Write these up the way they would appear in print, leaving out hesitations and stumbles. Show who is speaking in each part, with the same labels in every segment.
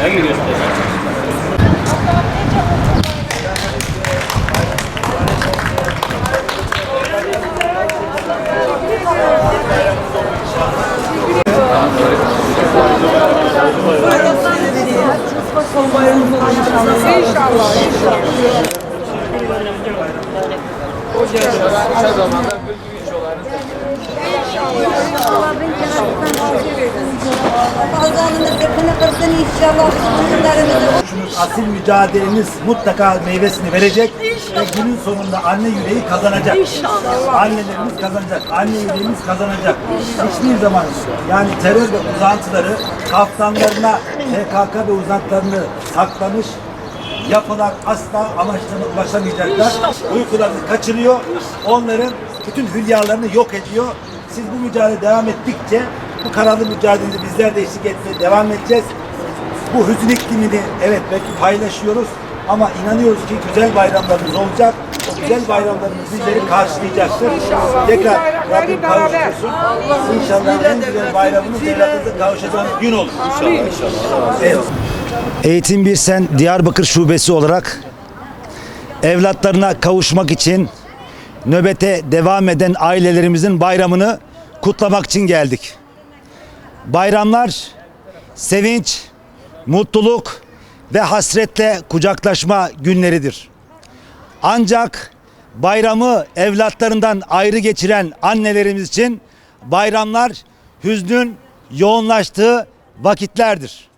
Speaker 1: İnşallah.
Speaker 2: Asil mücadelemiz mutlaka meyvesini verecek ve günün sonunda anne yüreği kazanacak. Annelerimiz kazanacak, anne yüreğimiz kazanacak. Hiçbir zaman yani terör ve uzantıları kaftanlarına PKK ve uzantılarını saklamış yapılar asla amaçlarına ulaşamayacaklar. Uykularını kaçırıyor, onların bütün hülyalarını yok ediyor. Siz bu mücadele devam ettikçe bu kararlı mücadelede bizler de eşlik etmeye devam edeceğiz. Bu hüzün iklimini evet belki paylaşıyoruz ama inanıyoruz ki güzel bayramlarımız olacak. O güzel bayramlarımız bizleri karşılayacaktır. Tekrar Rabbim kavuştursun. İnşallah en güzel bayramımız evlatınıza kavuşacağınız gün olur. İnşallah. Eyvallah. Eğitim Birsen Diyarbakır Şubesi olarak evlatlarına kavuşmak için nöbete devam eden ailelerimizin bayramını kutlamak için geldik. Bayramlar sevinç, mutluluk ve hasretle kucaklaşma günleridir. Ancak bayramı evlatlarından ayrı geçiren annelerimiz için bayramlar hüznün yoğunlaştığı vakitlerdir.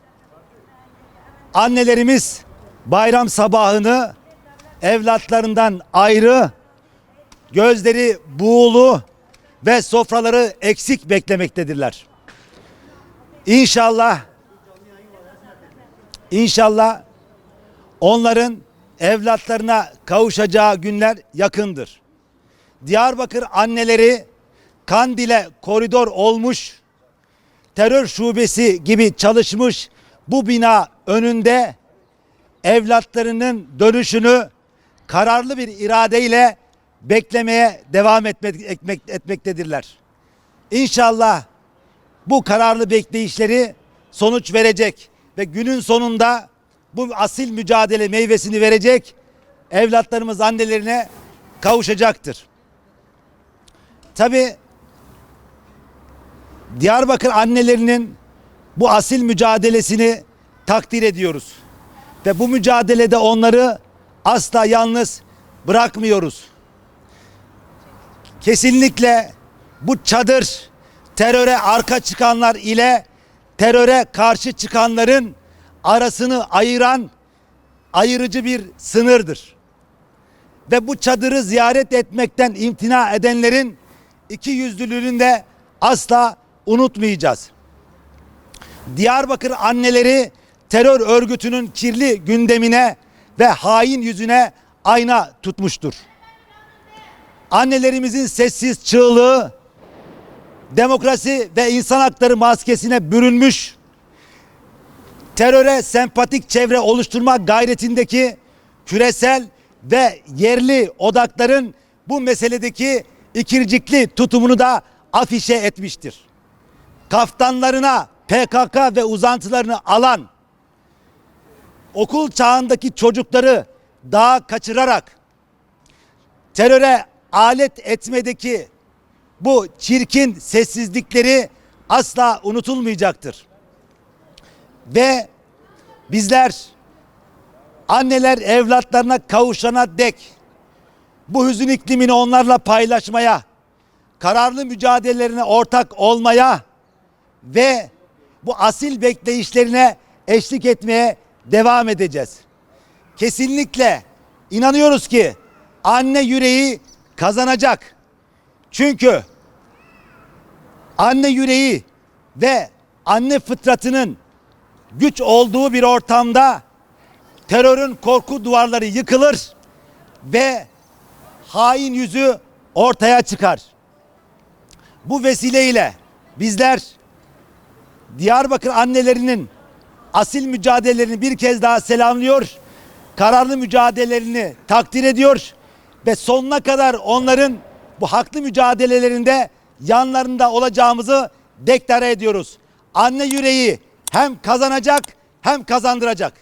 Speaker 2: Annelerimiz bayram sabahını evlatlarından ayrı, gözleri buğulu ve sofraları eksik beklemektedirler. İnşallah onların evlatlarına kavuşacağı günler yakındır. Diyarbakır anneleri Kandil'e koridor olmuş, terör şubesi gibi çalışmış bu bina önünde evlatlarının dönüşünü kararlı bir iradeyle beklemeye devam etmektedirler. İnşallah bu kararlı bekleyişleri sonuç verecek ve günün sonunda bu asil mücadele meyvesini verecek, evlatlarımız annelerine kavuşacaktır. Tabii Diyarbakır annelerinin bu asil mücadelesini takdir ediyoruz. Ve bu mücadelede onları asla yalnız bırakmıyoruz. Kesinlikle bu çadır teröre arka çıkanlar ile teröre karşı çıkanların arasını ayıran ayırıcı bir sınırdır. Ve bu çadırı ziyaret etmekten imtina edenlerin ikiyüzlülüğünü de asla unutmayacağız. Diyarbakır anneleri terör örgütünün kirli gündemine ve hain yüzüne ayna tutmuştur. Annelerimizin sessiz çığlığı demokrasi ve insan hakları maskesine bürünmüş, teröre sempatik çevre oluşturma gayretindeki küresel ve yerli odakların bu meseledeki ikircikli tutumunu da afişe etmiştir. Kaftanlarına PKK ve uzantılarını alan, okul çağındaki çocukları dağa kaçırarak teröre alet etmedeki bu çirkin sessizlikleri asla unutulmayacaktır. Ve bizler anneler evlatlarına kavuşana dek bu hüzün iklimini onlarla paylaşmaya, kararlı mücadelelerine ortak olmaya ve bu asil bekleyişlerine eşlik etmeye devam edeceğiz. Kesinlikle inanıyoruz ki anne yüreği kazanacak. Çünkü anne yüreği ve anne fıtratının güç olduğu bir ortamda terörün korku duvarları yıkılır ve hain yüzü ortaya çıkar. Bu vesileyle bizler Diyarbakır annelerinin asil mücadelelerini bir kez daha selamlıyor, kararlı mücadelelerini takdir ediyor ve sonuna kadar onların bu haklı mücadelelerinde yanlarında olacağımızı deklare ediyoruz. Anne yüreği hem kazanacak hem kazandıracak.